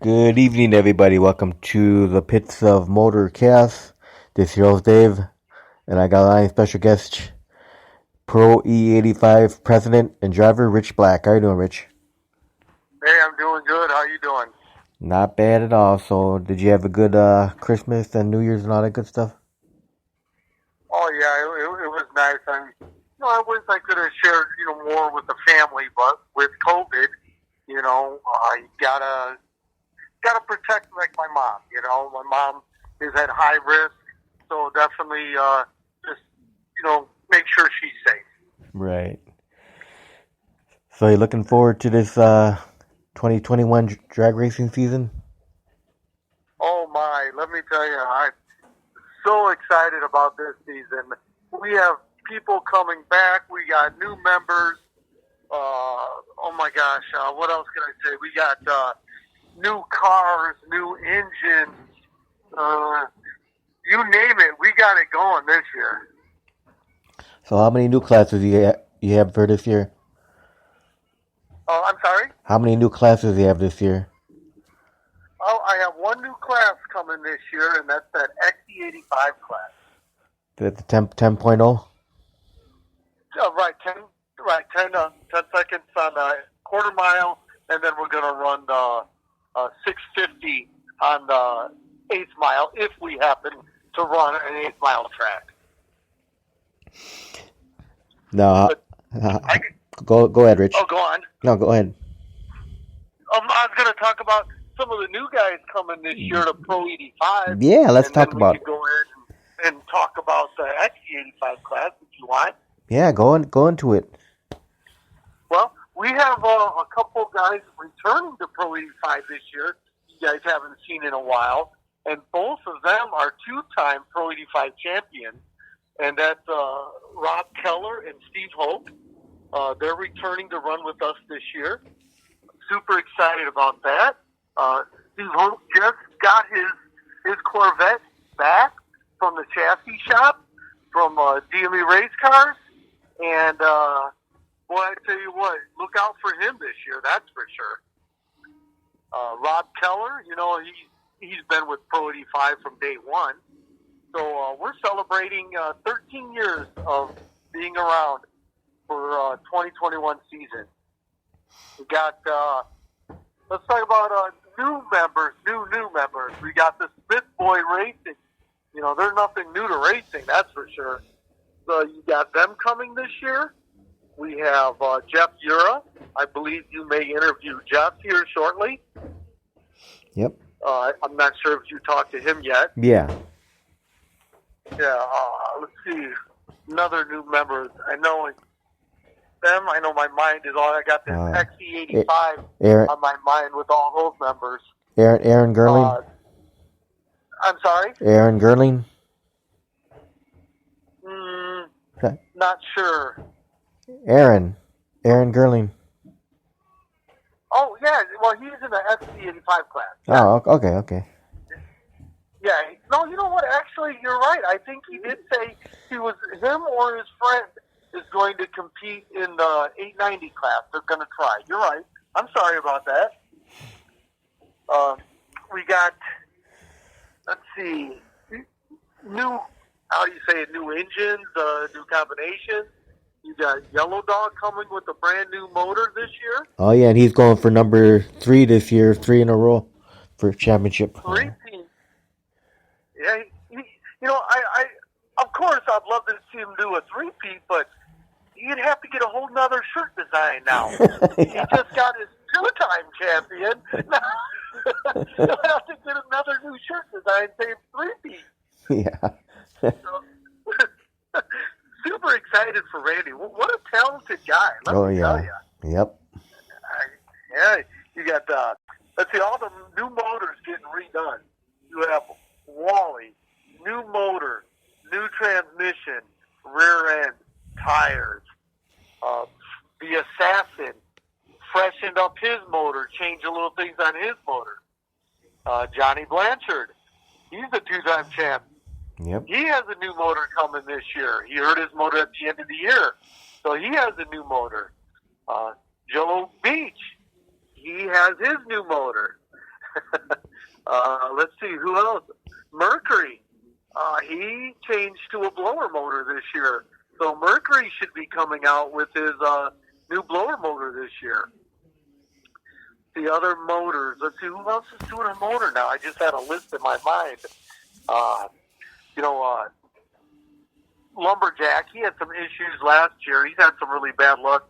Good evening, everybody. Welcome to the Pits of Motor Chaos. This is your host, Dave, and I got a special guest, Pro E85 President and Driver, Rich Black. How you doing, Rich? Hey, I'm doing good. How you doing? Not bad at all. So, did you have a good Christmas and New Year's and all that good stuff? Oh yeah, it was nice. I wish I could have shared, more with the family, but with COVID, you gotta protect like my mom. My mom is at high risk, so definitely just make sure she's safe. Right. So, you looking forward to this 2021 drag racing season? Oh my, let me tell you, I'm so excited about this season. We have people coming back. We got new members. Oh my gosh, what else can I say? We got new cars, new engines. You name it, we got it going this year. So, how many new classes you have for this year? Oh, I'm sorry? How many new classes do you have this year? Oh, I have one new class coming this year, and that's that XE85 class. The 10.0? Right, 10 seconds on a quarter mile, and then we're going to run the 650 on the eighth mile if we happen to run an 8-mile track. No, go ahead, Rich. Oh, go on. No, go ahead. I was going to talk about some of the new guys coming this year to Pro 85. Yeah, let's talk about it. We could go in and talk about the XE85 class if you want. Yeah, go into it. Well, we have a couple guys returning to Pro 85 this year. You guys haven't seen in a while, and both of them are two-time Pro 85 champions, and that's Rob Keller and Steve Hope. They're returning to run with us this year. Super excited about that. Steve Hope just got his Corvette back from the chassis shop from DME Race Cars, and boy, I tell you what, look out for him this year. That's for sure. Rob Keller, he's been with Pro 85 from day one. So we're celebrating 13 years of being around for 2021 season. We got, let's talk about new members. We got the Smith Boy Racing. They're nothing new to racing, that's for sure. So you got them coming this year. We have Jeff Ura. I believe you may interview Jeff here shortly. Yep. I'm not sure if you talked to him yet. Yeah. Yeah. Let's see. Another new member. I know them. I know my mind is on. I got this XE85 on my mind with all those members. Aaron Gerling. I'm sorry? Aaron Gerling. Not sure. Aaron Gerling. Oh, yeah. Well, he's in the XE85 class. Oh, okay. Yeah. No, you know what? Actually, you're right. I think he did say him or his friend is going to compete in the 890 class. They're going to try. You're right. I'm sorry about that. We got, let's see, new engines, new combinations. You got Yellow Dog coming with a brand new motor this year. Oh yeah, and he's going for number 3 this year, 3 in a row for championship. 3 teams. Yeah, I of course I'd love to see him do a 3-peat, but you'd have to get a whole nother shirt design now. Yeah. He just got his 2-time champion. He'll have to get another new shirt design saying 3-peat. Yeah. Super excited for Randy. What a talented guy. Let me tell you. Yep. Yeah, you got, let's see, all the new motors getting redone. You have Wally, new motor, new transmission, rear end, tires. The Assassin freshened up his motor, changed a little things on his motor. Johnny Blanchard, he's the 2-time champ. Yep. He has a new motor coming this year. He hurt his motor at the end of the year, so he has a new motor. Jello Beach, he has his new motor. Let's see, who else? Mercury. He changed to a blower motor this year. So Mercury should be coming out with his new blower motor this year. The other motors. Let's see, who else is doing a motor now? I just had a list in my mind. Lumberjack, he had some issues last year. He's had some really bad luck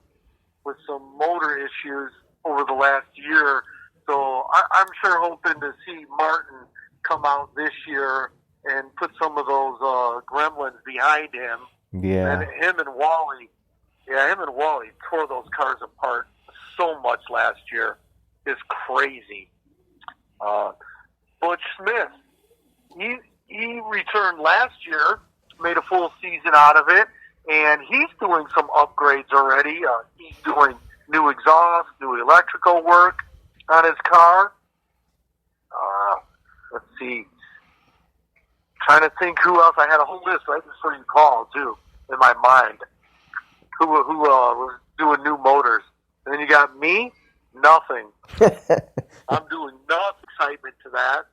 with some motor issues over the last year. So I'm sure hoping to see Martin come out this year and put some of those gremlins behind him. Yeah. And him and Wally tore those cars apart so much last year. It's crazy. Butch Smith, he returned last year, made a full season out of it, and he's doing some upgrades already. He's doing new exhaust, new electrical work on his car. Let's see. Trying to think who else. I had a whole list right before you called, too, in my mind. Who was doing new motors. And then you got me, nothing. I'm doing no excitement to that.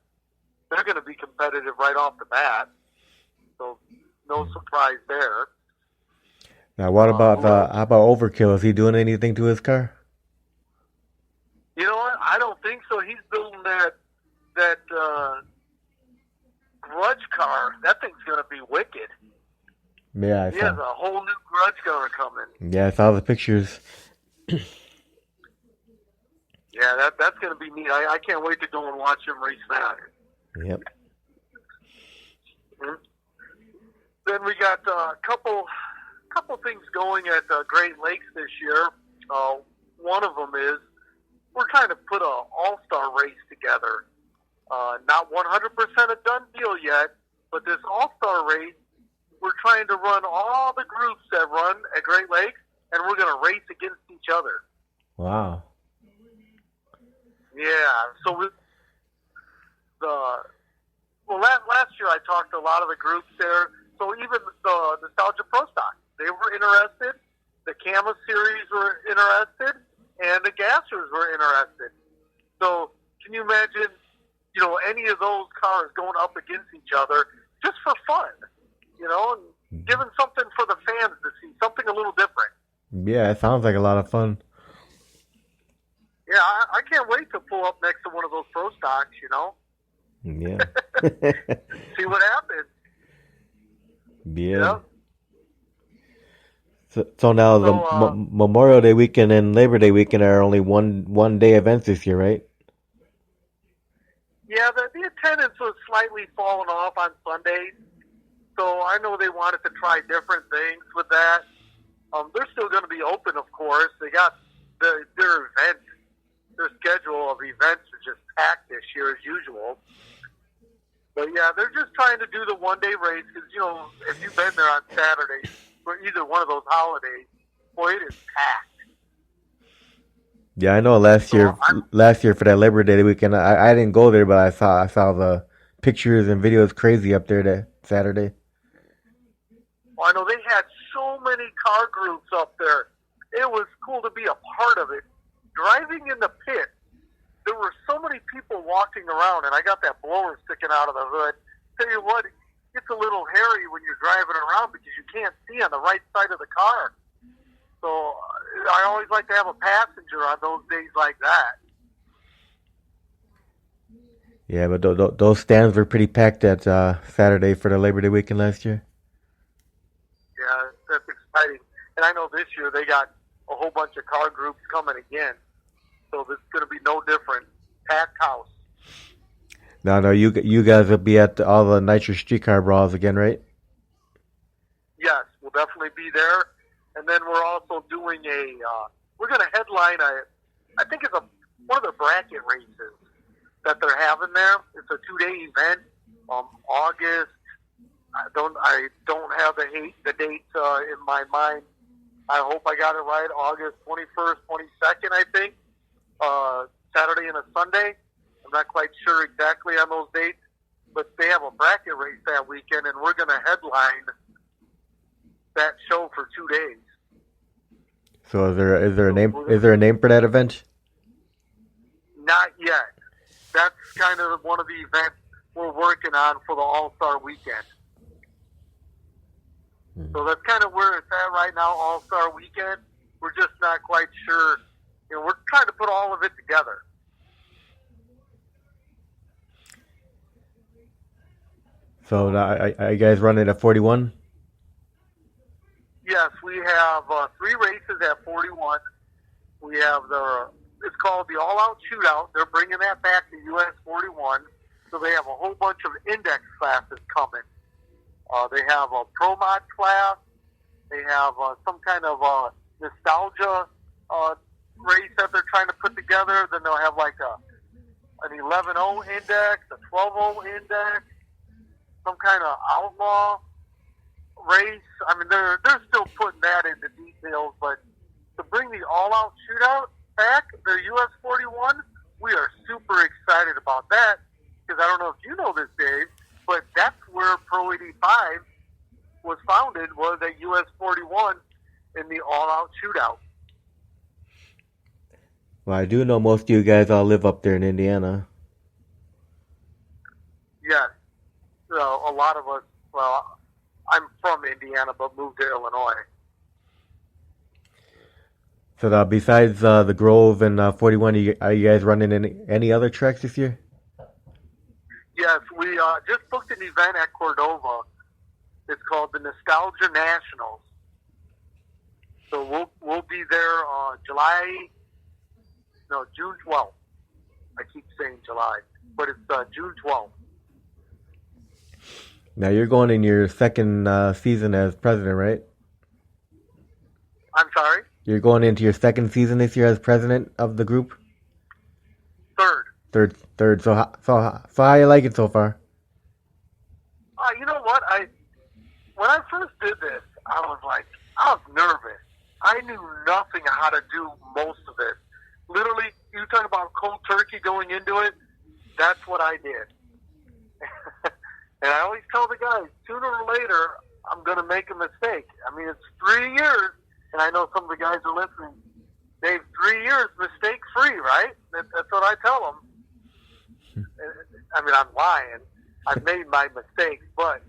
They're going to be competitive right off the bat. So, no surprise there. Now, what about how about Overkill? Is he doing anything to his car? You know what? I don't think so. He's building that grudge car. That thing's going to be wicked. Yeah, He has a whole new grudge car coming. Yeah, I saw the pictures. Yeah, that's going to be neat. I can't wait to go and watch him race that. Yep. Mm-hmm. Then we got a couple things going at Great Lakes this year. One of them is we're trying to put an all-star race together. Not 100% a done deal yet, but this all-star race, we're trying to run all the groups that run at Great Lakes, and we're going to race against each other. Wow. Yeah. So last year I talked to a lot of the groups there. So even the Nostalgia Pro Stock, they were interested. The Cama Series were interested, and the Gassers were interested. So can you imagine, any of those cars going up against each other just for fun, and giving something for the fans to see, something a little different. Yeah, it sounds like a lot of fun. Yeah, I can't wait to pull up next to one of those Pro Stocks, Yeah. See what happens. Yeah. So now the Memorial Day weekend and Labor Day weekend are only one day events this year, right? Yeah, the attendance was slightly falling off on Sundays, so I know they wanted to try different things with that. They're still going to be open, of course. They got their events. Their schedule of events is just packed this year as usual. But yeah, they're just trying to do the one-day race because, if you've been there on Saturday for either one of those holidays, boy, it is packed. Yeah, I know. Last year for that Labor Day weekend, I didn't go there, but I saw the pictures and videos crazy up there that Saturday. Well, I know they had so many car groups up there. It was cool to be a part of it. Driving in the pit, there were so many people walking around, and I got that blower sticking out of the hood. Tell you what, it gets a little hairy when you're driving around because you can't see on the right side of the car. So I always like to have a passenger on those days like that. Yeah, but those stands were pretty packed at Saturday for the Labor Day weekend last year. Yeah, that's exciting. And I know this year they got a whole bunch of car groups coming again. So this is going to be no different. Packed house. No, you guys will be at all the Nitro Streetcar Brawls again, right? Yes, we'll definitely be there. And then we're also doing we're going to headline I think it's one of the bracket races that they're having there. It's a 2-day event. August. I don't have the dates in my mind. I hope I got it right. August 21st, 22nd, I think. Saturday and a Sunday. I'm not quite sure exactly on those dates, but they have a bracket race that weekend, and we're going to headline that show for 2 days. So is there a name for that event? Not yet. that's kind of one of the events we're working on for the All-Star Weekend. So that's kind of where it's at right now, All-Star Weekend. We're just not quite sure. We're trying to put all of it together. So are you guys running at 41? Yes, we have 3 races at 41. We have it's called the All-Out Shootout. They're bringing that back to US 41. So they have a whole bunch of index classes coming. They have a Pro Mod class. They have some kind of nostalgia race that they're trying to put together. Then they'll have like an 11-0 index, a 12-0 index, some kind of outlaw race. I mean, they're still putting that into details, but to bring the all-out shootout back, the US 41, we are super excited about that, because I don't know if you know this, Dave, but that's where Pro 85 was founded, was at US 41 in the all-out shootout. Well, I do know most of you guys all live up there in Indiana. Yes. So a lot of us, well, I'm from Indiana, but moved to Illinois. So besides the Grove and 41, are you guys running any other tracks this year? Yes, we just booked an event at Cordova. It's called the Nostalgia Nationals. So we'll be there June 12th. I keep saying July, but it's June 12th. Now you're going in your second season as president, right? I'm sorry? You're going into your second season this year as president of the group? Third. So how you like it so far? You know what? When I first did this, I was nervous. I knew nothing how to do most of it. Literally, you talk about cold turkey going into it. That's what I did. And I always tell the guys, sooner or later, I'm going to make a mistake. I mean, it's 3 years, and I know some of the guys are listening. Dave, 3 years, mistake-free, right? That's what I tell them. I mean, I'm lying. I've made my mistakes, but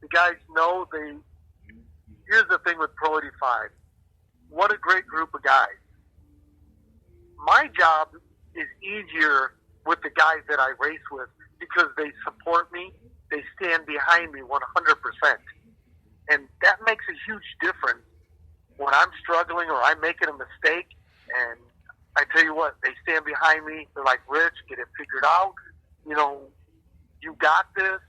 the guys know here's the thing with Pro 85. What a great group of guys. My job is easier with the guys that I race with because they support me. They stand behind me 100%. And that makes a huge difference when I'm struggling or I'm making a mistake. And I tell you what, they stand behind me. They're like, Rich, get it figured out. You got this.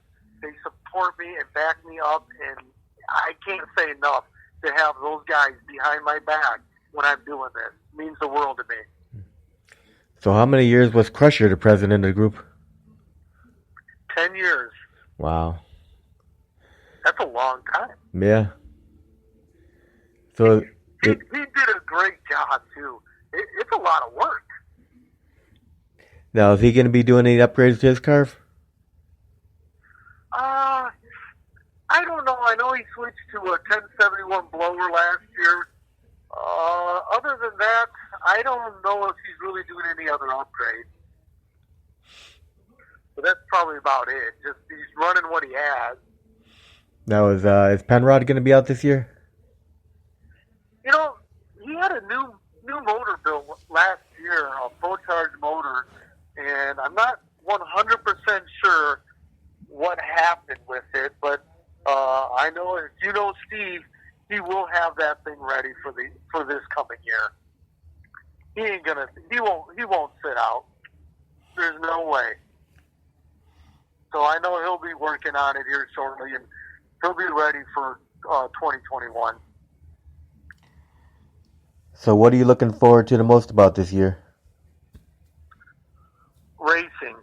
They support me and back me up. And I can't say enough to have those guys behind my back when I'm doing this. It means the world to me. So how many years was Crusher the president of the group? 10 years. Wow. That's a long time. Yeah. So he did a great job, too. It's a lot of work. Now, is he going to be doing any upgrades to his car? I don't know. I know he switched to a 1071 blower last year. Other than that, I don't know if he's really doing any other upgrades. But that's probably about it. Just he's running what he has. Now, is Penrod going to be out this year? He had a new motor built last year, a Pro-Charge motor, and I'm not 100% sure what happened with it, but I know if you know Steve, he will have that thing ready for this coming year. He won't sit out. There's no way. So I know he'll be working on it here shortly, and he'll be ready for 2021. So what are you looking forward to the most about this year? Racing.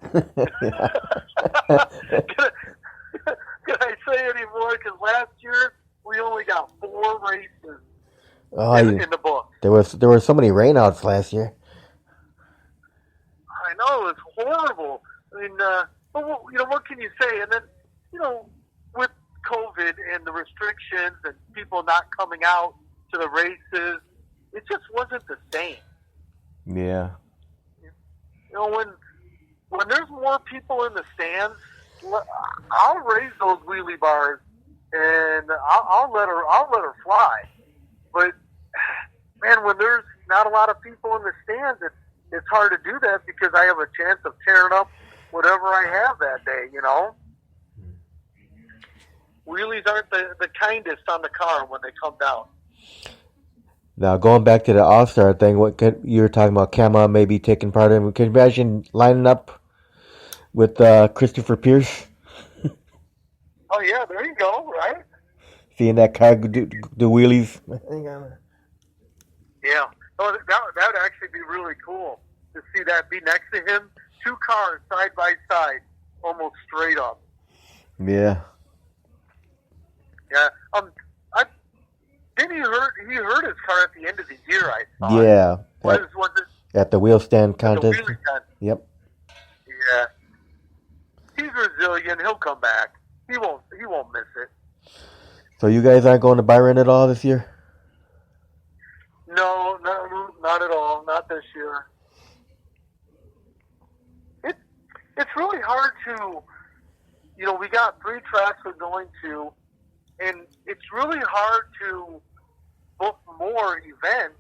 Can I say any more? Because last year we only got 4 races in the book. There were so many rainouts last year. I know, it's horrible. I mean, but what can you say? And then, with COVID and the restrictions and people not coming out to the races, it just wasn't the same. Yeah. when there's more people in the stands, I'll raise those wheelie bars and I'll let her fly. But man, when there's not a lot of people in the stands, it's hard to do that because I have a chance of tearing up whatever I have that day. Wheelies aren't the kindest on the car when they come down. Now, going back to the All-Star thing, you were talking about Kama maybe taking part in. Can you imagine lining up with Christopher Pierce? Oh, yeah, there you go, right? Seeing that car do wheelies. Yeah. Oh, that would actually be really cool to see that be next to him. 2 cars side by side, almost straight up. Yeah. Yeah. Didn't he hurt his car at the end of the year, I thought. Yeah. Was it At the wheel stand contest. the wheelie stand? Yep. Yeah. He's resilient. He'll come back. He won't miss it. So you guys aren't going to Byron at all this year? No, not at all. Not this year. It's really hard to, we got 3 tracks we're going to, and it's really hard to book more events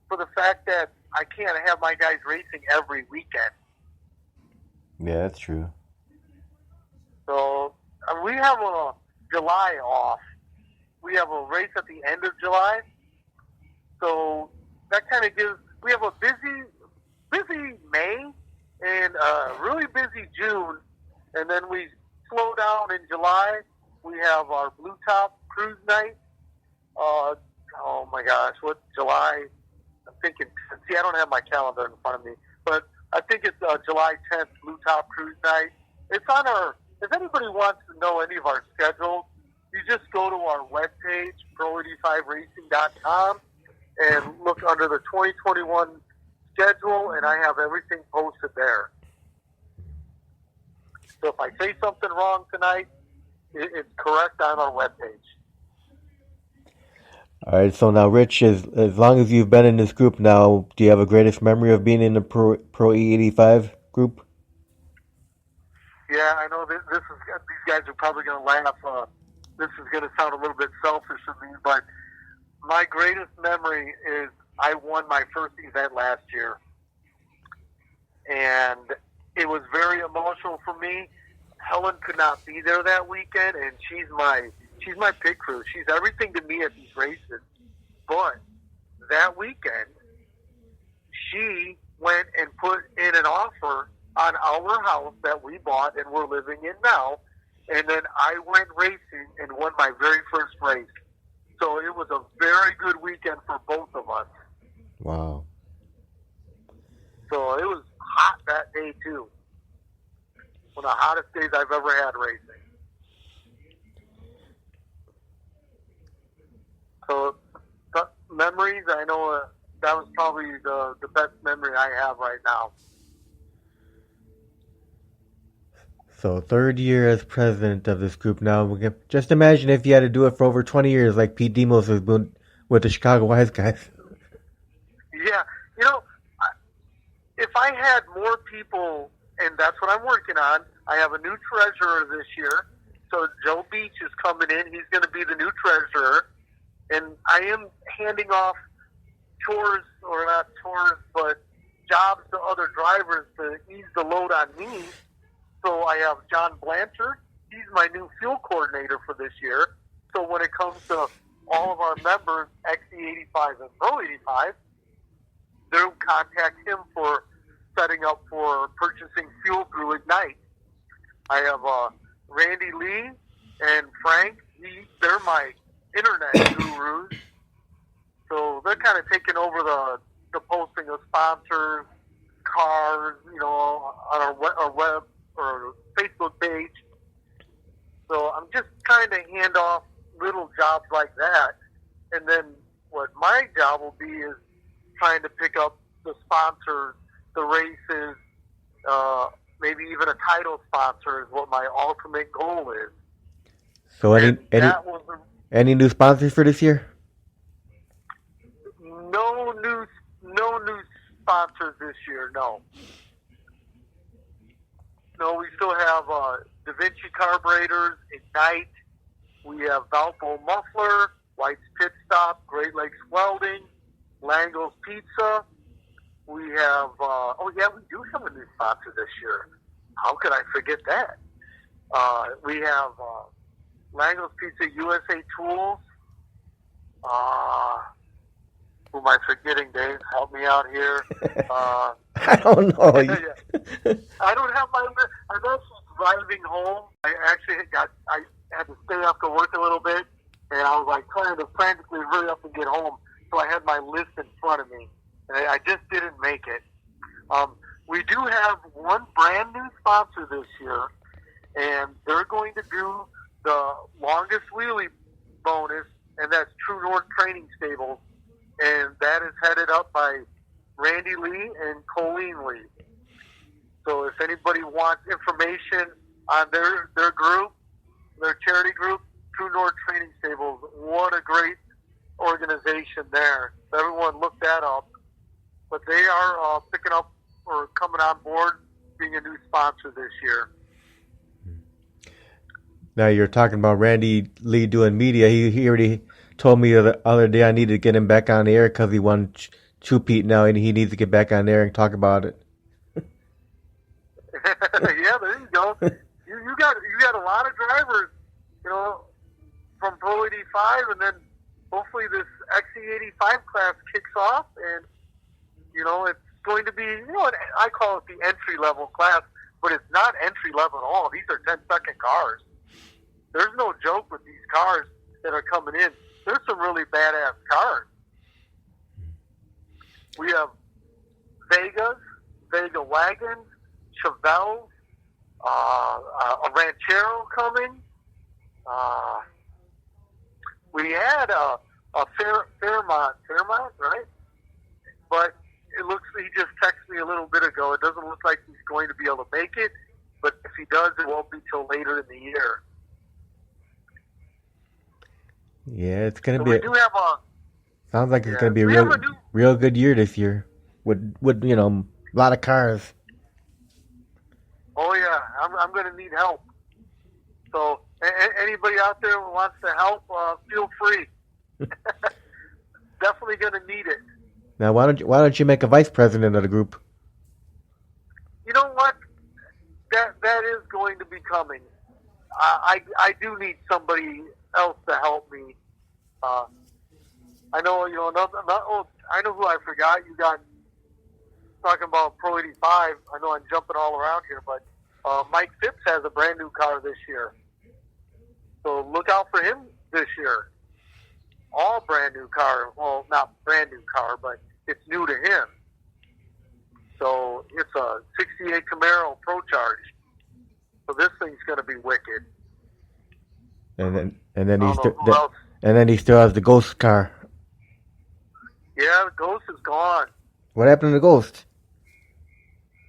for the fact that I can't have my guys racing every weekend. Yeah, that's true. So we have a July off. We have a race at the end of July. So that kind of we have a busy May and a really busy June. And then we slow down in July. We have our Blue Top Cruise Night. Oh my gosh, what July? I'm thinking, I don't have my calendar in front of me, but I think it's July 10th, Blue Top Cruise Night. It's on if anybody wants to know any of our schedules, you just go to our webpage, pro85racing.com, and look under the 2021 schedule, and I have everything posted there. So if I say something wrong tonight, it's correct on our webpage. All right, so now, Rich, as long as you've been in this group now, do you have a greatest memory of being in the Pro E85 group? Yeah, I know these guys are probably going to laugh. This is going to sound a little bit selfish of me, but my greatest memory is I won my first event last year. And it was very emotional for me. Helen could not be there that weekend, and she's my pit crew. She's everything to me at these races. But that weekend, she went and put in an offer on our house that we bought and we're living in now. And then I went racing and won my very first race. So it was a very good weekend for both of us. Wow. So it was hot that day, too. One of the hottest days I've ever had racing. So memories, I know that was probably the best memory I have right now. So 3rd year as president of this group now. Just imagine if you had to do it for over 20 years like Pete Demos has been with the Chicago Wise Guys. Yeah. If I had more people, and that's what I'm working on, I have a new treasurer this year. So Joe Beach is coming in. He's going to be the new treasurer. And I am handing off chores, or not chores, but jobs to other drivers to ease the load on me. So I have John Blanchard. He's my new fuel coordinator for this year. So when it comes to all of our members, XE85 and Pro 85, they'll contact him for setting up for purchasing fuel through Ignite. I have Randy Lee and Frank. They're my internet gurus. So they're kind of taking over the posting of sponsors, cars, on our web or Facebook page. So I'm just trying to hand off little jobs like that. And then what my job will be is trying to pick up the sponsors, the races, maybe even a title sponsor is what my ultimate goal is. So any new sponsors for this year? No new sponsors this year, no. No, we still have Da Vinci Carburetors, Ignite. We have Valpo Muffler, White's Pit Stop, Great Lakes Welding, Lango's Pizza. We have, we do have a new sponsor this year. How could I forget that? We have Lango's Pizza, USA Tools. Who am I forgetting, Dave? Help me out here. I don't know. I don't have my list. I'm actually driving home. I had to stay after work a little bit, and I was like trying to frantically hurry up and get home. So I had my list in front of me, and I just didn't make it. We do have one brand new sponsor this year, and they're going to do the longest wheelie bonus, and that's True North Training Stables, and that is headed up by Randy Lee and Colleen Lee. So if anybody wants information on their group, their charity group, True North Training Stables, what a great organization there. Everyone look that up. But they are picking up or coming on board being a new sponsor this year. Now you're talking about Randy Lee doing media. He already told me the other day I need to get him back on the air because he won Chew Pete now, and he needs to get back on there and talk about it. Yeah, there you go. You got a lot of drivers, from Pro 85, and then hopefully this XC85 class kicks off, and it's going to be I call it the entry level class, but it's not entry level at all. These are 10-second cars. There's no joke with these cars that are coming in. There's some really badass cars. We have Vegas, Vega wagons, Chevelles, a Ranchero coming. We had a Fairmont, right? But it looks, he just texted me a little bit ago. It doesn't look like he's going to be able to make it, but if he does, it won't be till later in the year. Yeah, it's gonna So be. we do have a. Sounds like it's gonna be a we have a new, real good year this year with a lot of cars. Oh yeah, I'm going to need help. So anybody out there who wants to help, feel free. Definitely going to need it. Now, why don't you make a vice president of the group? You know what? That is going to be coming. I do need somebody else to help me. I know, I know who I forgot. You got talking about Pro 85. I know I'm jumping all around here, but Mike Phipps has a brand new car this year. So look out for him this year. All brand new car. Well, not brand new car, but it's new to him. So it's a 68 Camaro Pro Charge. So this thing's going to be wicked. And then he still has the Ghost car. Yeah, the Ghost is gone. What happened to the Ghost?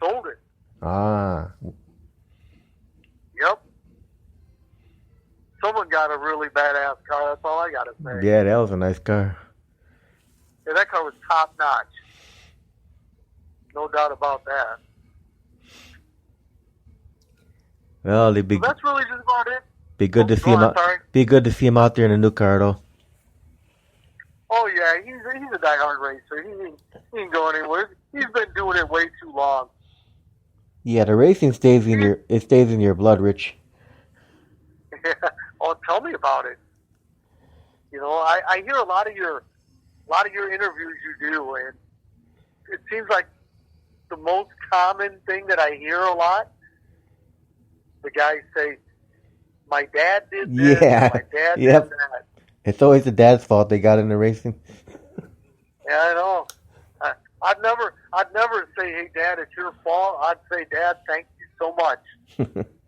Sold it. Ah. Yep. Someone got a really badass car. That's all I got to say. Yeah, that was a nice car. Yeah, that car was top notch. No doubt about that. Well, So that's really just about it. be good to see him out. Sorry. Be good to see him out there in a new car, though. Oh yeah, he's a diehard racer. He ain't going anywhere. He's been doing it way too long. Yeah, the racing stays in your blood, Rich. Oh, tell me about it. I hear a lot of your interviews you do, and it seems like the most common thing that I hear a lot. The guys say, "My dad did this. Yeah. My dad Yep. did that." It's always the dad's fault they got into racing. Yeah, I know. I'd never say, "Hey, Dad, it's your fault." I'd say, "Dad, thank you so much,"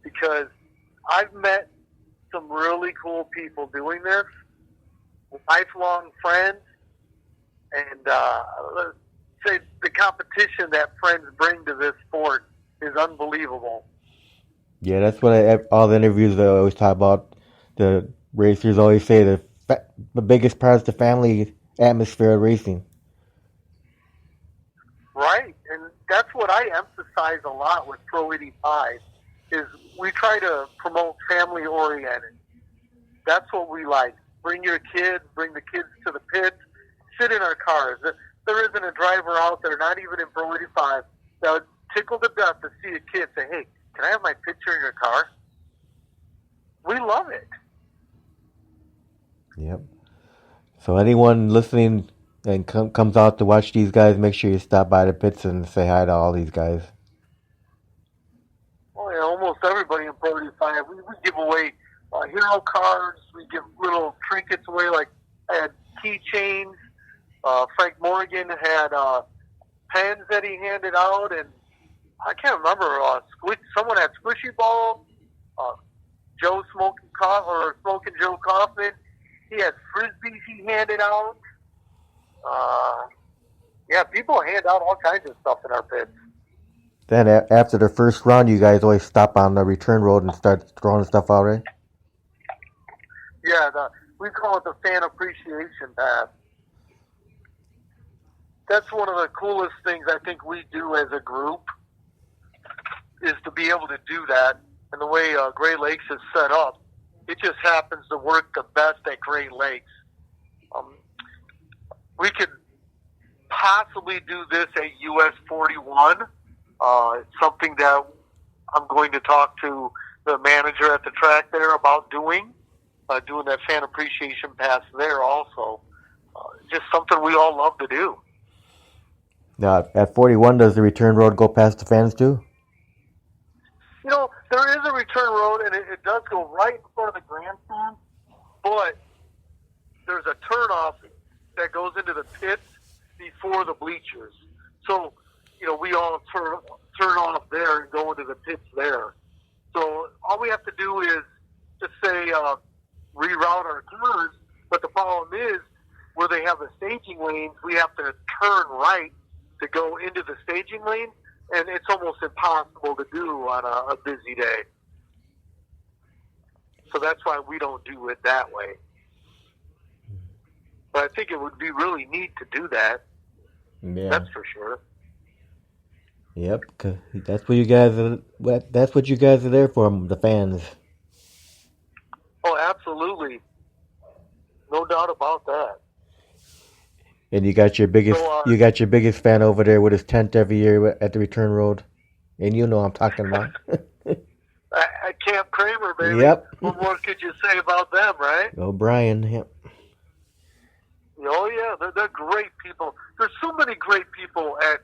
because I've met some really cool people doing this, lifelong friends, and let's say the competition that friends bring to this sport is unbelievable. Yeah, that's what all the interviews they always talk about. The racers always say the biggest part is the family atmosphere of racing. Right, and that's what I emphasize a lot with Pro 85. is we try to promote family oriented. That's what we like. Bring your kids, bring the kids to the pits, sit in our cars. There isn't a driver out there, not even in Pro 85, that would tickle to death to see a kid say, hey, can I have my picture in your car? We love it. Yep. So anyone listening and comes out to watch these guys, make sure you stop by the pits and say hi to all these guys. Well, yeah, almost everybody in Pro 85, we give away hero cards. We give little trinkets away, like I had keychains. Frank Morgan had pens that he handed out, and I can't remember. Someone had squishy balls. Joe Smoking Joe Kaufman. He had frisbees he handed out. Yeah, people hand out all kinds of stuff in our pits. Then after the first round, you guys always stop on the return road and start throwing stuff out, right? Yeah, we call it the fan appreciation pass. That's one of the coolest things I think we do as a group, is to be able to do that. And the way Great Lakes is set up, it just happens to work the best at Great Lakes. We could possibly do this at US 41. It's something that I'm going to talk to the manager at the track there about doing that fan appreciation pass there also. Just something we all love to do. Now, at 41, does the return road go past the fans too? You know, there is a return road, and it does go right in front of the grandstand, but there's a turnoff that goes into the pits before the bleachers. So, you know, we all turn off there and go into the pits there. So all we have to do is just say reroute our cars, but the problem is where they have the staging lanes, we have to turn right to go into the staging lane, and it's almost impossible to do on a busy day. So that's why we don't do it that way. But I think it would be really neat to do that. Yeah. That's for sure. Yep, 'cause that's what you guys are. That's what you guys are there for, the fans. Oh, absolutely. No doubt about that. And you got your biggest fan over there with his tent every year at the return road, and you know I'm talking about. At Camp Kramer, baby. Yep. What more could you say about them, right? O'Brien. Yep. Oh yeah, they're great people. There's so many great people at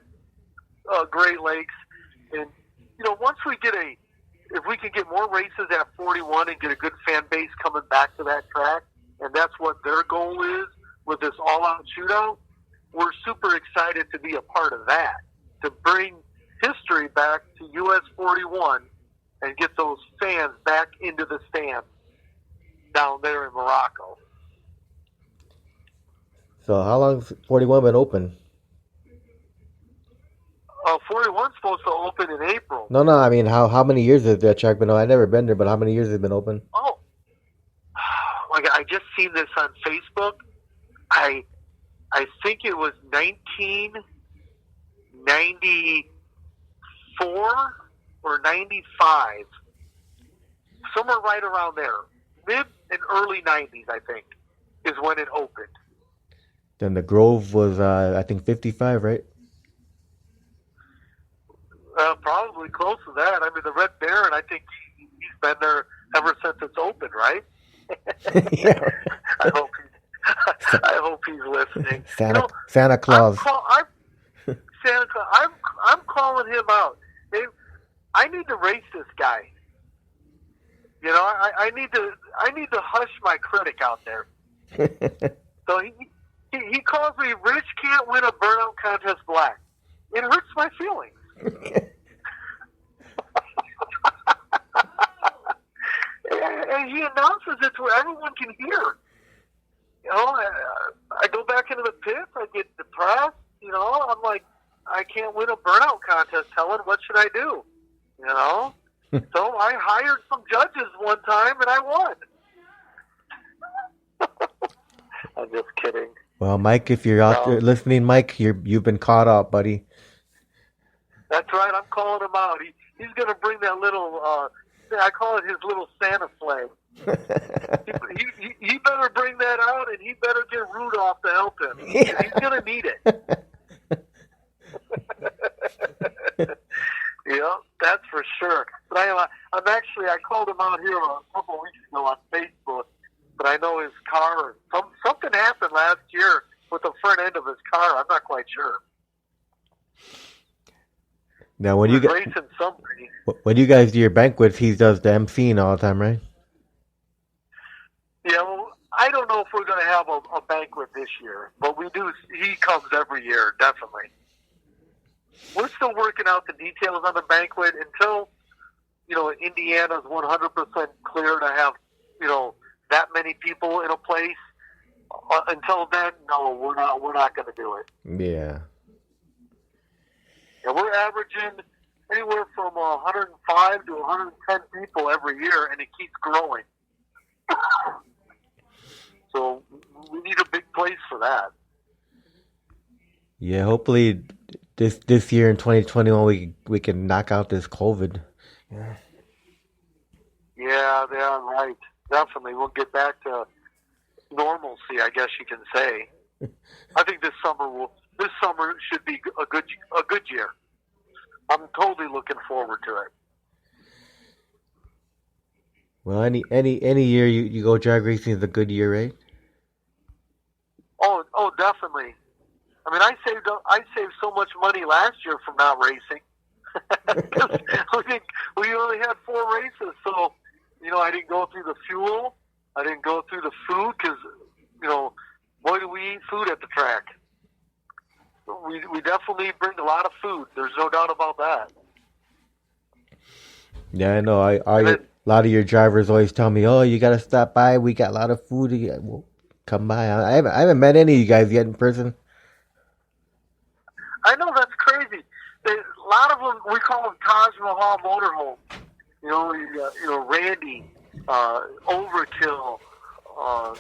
Great Lakes, and you know, once we get if we can get more races at 41 and get a good fan base coming back to that track, and that's what their goal is with this all-out shootout, we're super excited to be a part of that, to bring history back to US 41 and get those fans back into the stands down there in Morocco. So how long's 41 been open? 41's supposed to open in April. No, I mean how many years has that track been open? I've never been there, but how many years has it been open? Oh, I just seen this on Facebook. I think it was 1994 or 95, somewhere right around there, mid and early 90s, I think, is when it opened. Then the Grove was, I think, 55, right? Probably close to that. I mean, the Red Baron, I think he's been there ever since it's opened, right? Yeah. I hope he's listening. Santa Claus. Santa Claus. I'm calling him out. I need to race this guy. You know, I need to hush my critic out there. So he calls me Rich can't win a burnout contest black. It hurts my feelings. And he announces it where everyone can hear. You know, I go back into the pits, I get depressed, you know, I'm like, I can't win a burnout contest, Helen, what should I do? You know? So I hired some judges one time and I won. I'm just kidding. Well, Mike, if you're out there listening, Mike, you've been caught up, buddy. That's right, I'm calling him out. he's gonna bring that little. I call it his little Santa flag. He better bring that out, and he better get Rudolph to help him. Yeah. He's gonna need it. Yeah, that's for sure. But I called him out here a couple of weeks ago on Facebook. But I know his car, something happened last year with the front end of his car. I'm not quite sure. Now, when you guys do your banquets, he does the emceeing all the time, right? Yeah, well, I don't know if we're going to have a banquet this year, but we do. He comes every year, definitely. We're still working out the details on the banquet until, Indiana's 100% clear to have, that many people in a place. Until then, no, we're not going to do it. Yeah. And we're averaging anywhere from 105 to 110 people every year, and it keeps growing. So we need a big place for that. Yeah, hopefully this year in 2021 we can knock out this COVID. Yeah, right. Definitely, we'll get back to normalcy, I guess you can say. I think this summer should be a good year. I'm totally looking forward to it. Well, any year you go drag racing is a good year, right? Oh, definitely. I mean, I saved so much money last year from not racing. we only had 4 races, so I didn't go through the fuel. I didn't go through the food because boy, do we eat food at the track. We definitely bring a lot of food. There's no doubt about that. Yeah, I know. A lot of your drivers always tell me, "Oh, you got to stop by. We got a lot of food. Well, come by." I haven't met any of you guys yet in person. I know, that's crazy. A lot of them, we call them Taj Mahal motorhomes. Randy, Overkill. Oh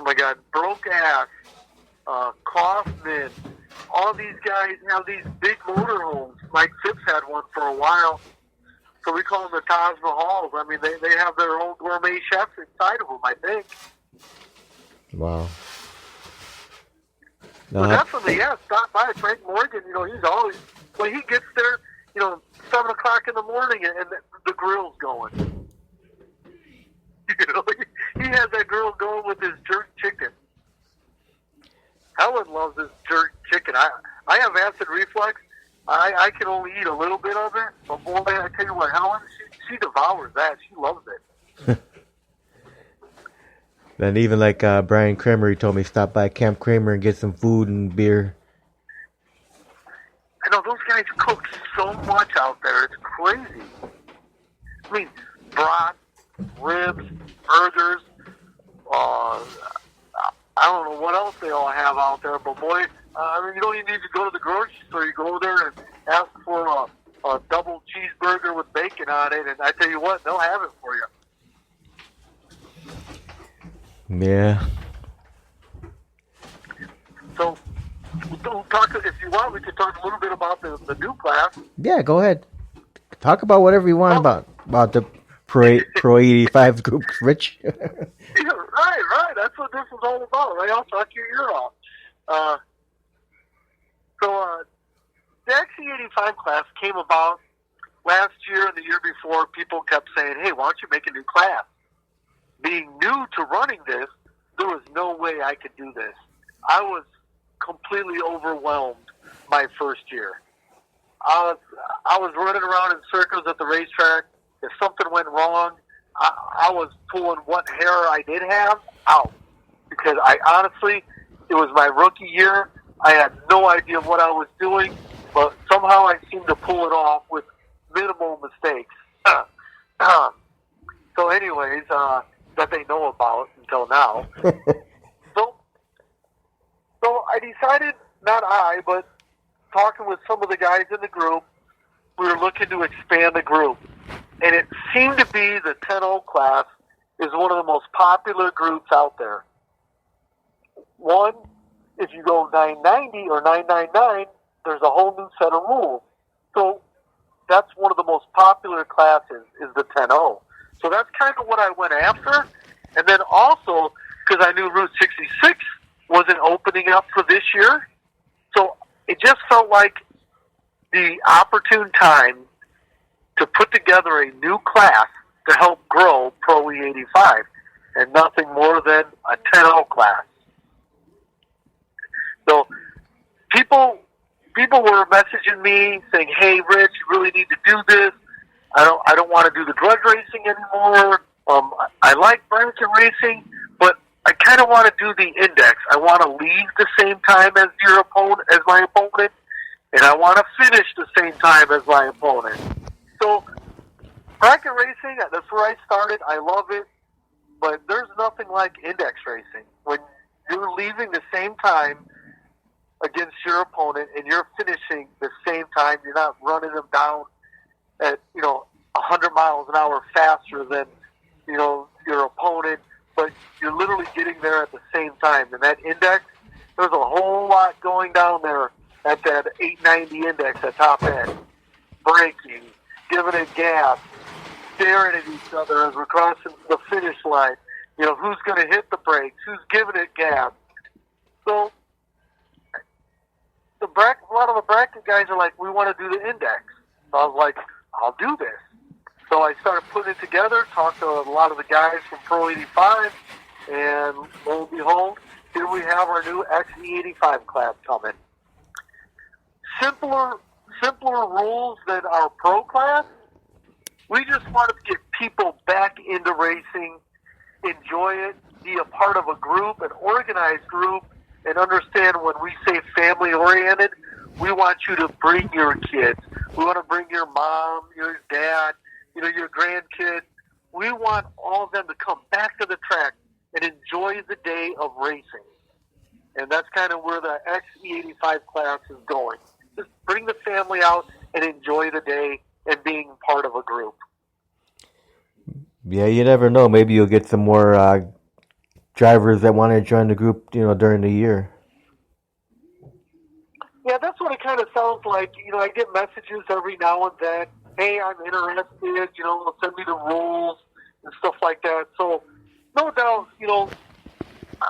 my God, Broke Ass, Kaufman. All these guys have these big motorhomes. Mike Phipps had one for a while. So we call them the Taj Mahals. I mean, they have their own gourmet chefs inside of them, I think. Wow. So definitely, yeah, stop by. Frank Morgan, he's always, when he gets there, 7 o'clock in the morning and the grill's going. He has that grill going with his jerk chicken. Helen loves his jerk chicken. I have acid reflux. I can only eat a little bit of it. But boy, I tell you what, Helen, she devours that. She loves it. Then even like Brian Kramer, he told me stop by Camp Kramer and get some food and beer. I know, those guys cook so much out there. It's crazy. I mean, brats, ribs, burgers. I don't know what else they all have out there, but boy, you don't even need to go to the grocery store. You go there and ask for a double cheeseburger with bacon on it, and I tell you what, they'll have it for you. Yeah. So, if you want, we could talk a little bit about the new class. Yeah, go ahead. Talk about whatever you want about the Pro 85 group, Rich. Yeah, right. That's what this is all about, right? I'll talk your ear off. The XC85 class came about last year and the year before. People kept saying, hey, why don't you make a new class? Being new to running this, there was no way I could do this. I was completely overwhelmed my first year. I was running around in circles at the racetrack. If something went wrong, I was pulling what hair I did have out. Because it was my rookie year. I had no idea what I was doing, but somehow I seemed to pull it off with minimal mistakes. So anyways, that they know about until now. So I decided, but talking with some of the guys in the group, we were looking to expand the group. And it seemed to be the 10-0 class is one of the most popular groups out there. One, if you go 990 or 999, there's a whole new set of rules. So that's one of the most popular classes is the 10-0. So that's kind of what I went after. And then also, because I knew Route 66 wasn't opening up for this year, so it just felt like the opportune time to put together a new class to help grow Pro E85, and nothing more than a 10-0 class. So people were messaging me saying, "Hey, Rich, you really need to do this. I don't want to do the drudge racing anymore. I like bracket racing, but I kind of want to do the index. I want to leave the same time as my opponent, and I want to finish the same time as my opponent." So bracket racing, that's where I started. I love it, but there's nothing like index racing. When you're leaving the same time against your opponent and you're finishing the same time, you're not running them down at 100 miles an hour faster than your opponent, but you're literally getting there at the same time. And that index, there's a whole lot going down there at that 890 index at top end. Braking, giving it gas, staring at each other as we're crossing the finish line. Who's going to hit the brakes? Who's giving it gas? So a lot of the bracket guys are like, we want to do the index. So I was like, I'll do this. So I started putting it together, talked to a lot of the guys from Pro 85, and lo and behold, here we have our new XE85 class coming. Simpler rules than our Pro class. We just wanted to get people back into racing, enjoy it, be a part of a group, an organized group, and understand when we say family-oriented, we want you to bring your kids. We want to bring your mom, your dad, your grandkids. We want all of them to come back to the track and enjoy the day of racing. And that's kind of where the XE85 class is going. Just bring the family out and enjoy the day and being part of a group. Yeah, you never know. Maybe you'll get some more drivers that want to join the group, during the year. Yeah, that's what it kind of sounds like. I get messages every now and then. Hey, I'm interested. Send me the rules and stuff like that. So, no doubt,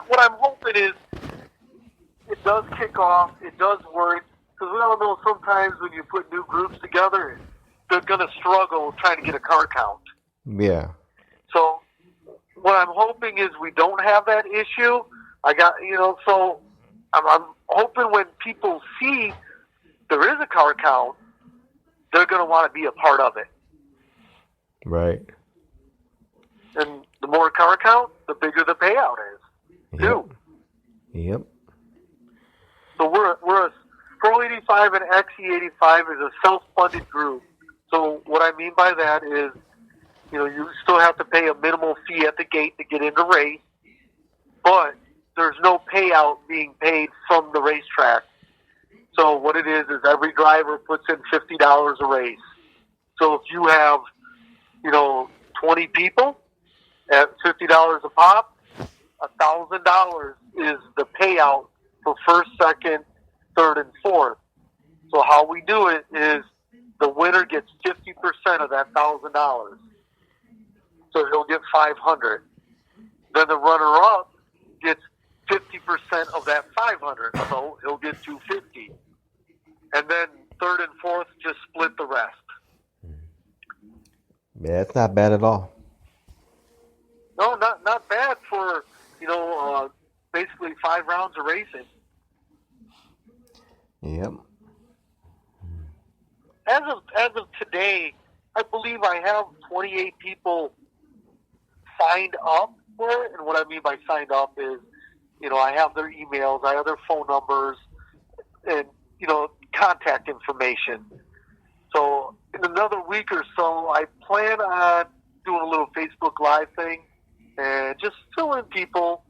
what I'm hoping is it does kick off. It does work. Because we all know sometimes when you put new groups together, they're going to struggle trying to get a car count. Yeah. So what I'm hoping is we don't have that issue. So I'm hoping when people see there is a car count, they're going to want to be a part of it. Right. And the more car count, the bigger the payout is, too. Yep. So we're a Pro 85 and XE85 is a self-funded group. So what I mean by that is, you still have to pay a minimal fee at the gate to get into race, but there's no payout being paid from the racetrack. So what it is every driver puts in $50 a race. So if you have, 20 people at $50 a pop, $1,000 is the payout for first, second, third, and fourth. So how we do it is the winner gets 50% of that $1,000. So he'll get $500. Then the runner-up gets 50% of that $500, so he'll get $250. And then third and fourth just split the rest. Yeah, it's not bad at all. No, not bad for basically 5 rounds of racing. Yep. As of today, I believe I have 28 people signed up for it. And what I mean by signed up is, I have their emails, I have their phone numbers, and, contact information. So in another week or so, I plan on doing a little Facebook Live thing and just fill in people,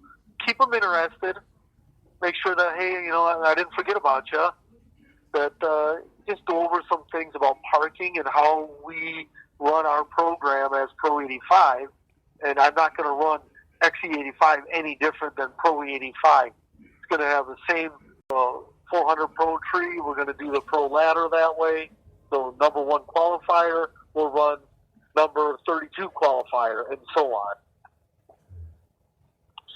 keep them interested, make sure that, hey, I didn't forget about you, that just go over some things about parking and how we run our program as Pro 85. And I'm not going to run XE85 any different than Pro 85. It's going to have the same 400 Pro tree. We're going to do the Pro ladder that way. So number 1 qualifier will run number 32 qualifier, and so on.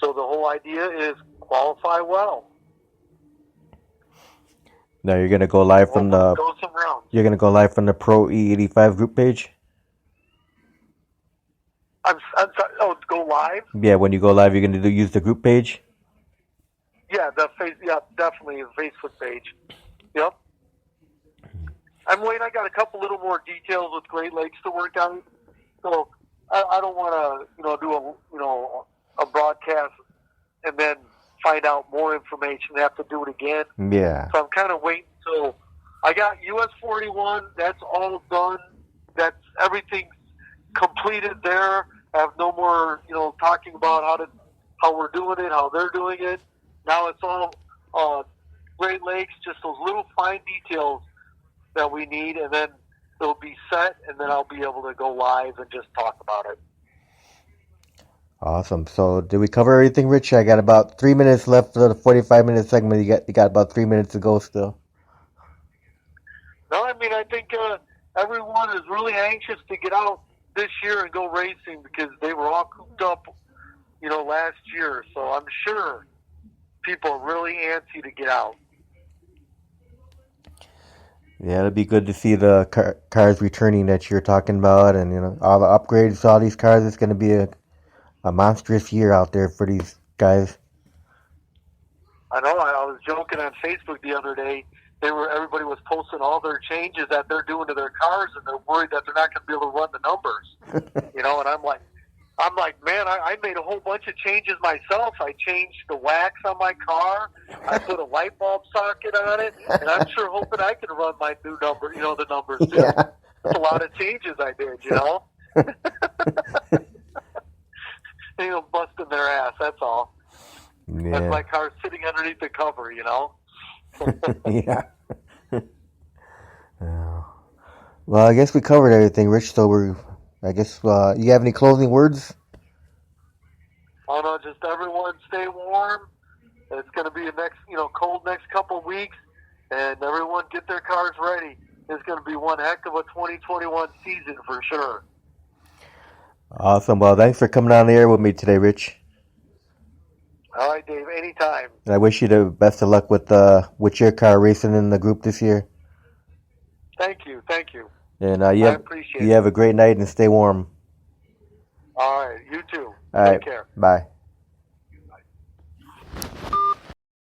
So the whole idea is qualify well. Now you're gonna go live from the. Go some rounds. You're gonna go live from the Pro E85 group page. I'm sorry. Oh, go live? Yeah, when you go live, you're gonna use the group page. Yeah, definitely the Facebook page. Yep. I'm waiting. I got a couple little more details with Great Lakes to work on. So I don't want to, do a broadcast and then find out more information and have to do it again. Yeah. So I'm kind of waiting until I got US 41. That's all done. That's everything completed there. I have no more, talking about how we're doing it, how they're doing it. Now it's all Great Lakes, just those little fine details that we need, and then it'll be set, and then I'll be able to go live and just talk about it. Awesome. So did we cover everything, Rich? I got about 3 minutes left for the 45-minute segment. You got about 3 minutes to go still. No, I think everyone is really anxious to get out this year and go racing because they were all cooped up, last year. So I'm sure people are really antsy to get out. Yeah, it'll be good to see the cars returning that you're talking about, and all the upgrades to all these cars. It's going to be a monstrous year out there for these guys. I know. I was joking on Facebook the other day. Everybody was posting all their changes that they're doing to their cars, and they're worried that they're not going to be able to run the numbers. And I'm like, man, I made a whole bunch of changes myself. I changed the wax on my car. I put a light bulb socket on it, and I'm sure hoping I can run my new number, the numbers too. Yeah. That's a lot of changes I did, busting their ass, that's all. Yeah. That's my car sitting underneath the cover, Yeah. Well, I guess we covered everything, Rich. So you have any closing words? Oh no, just everyone stay warm. It's going to be cold next couple of weeks, and everyone get their cars ready. It's going to be one heck of a 2021 season for sure. Awesome. Well, thanks for coming on the air with me today, Rich. All right, Dave. Anytime. And I wish you the best of luck with your car racing in the group this year. Thank you. And I appreciate it. You have a great night and stay warm. All right, you too. All Take right. care. Bye.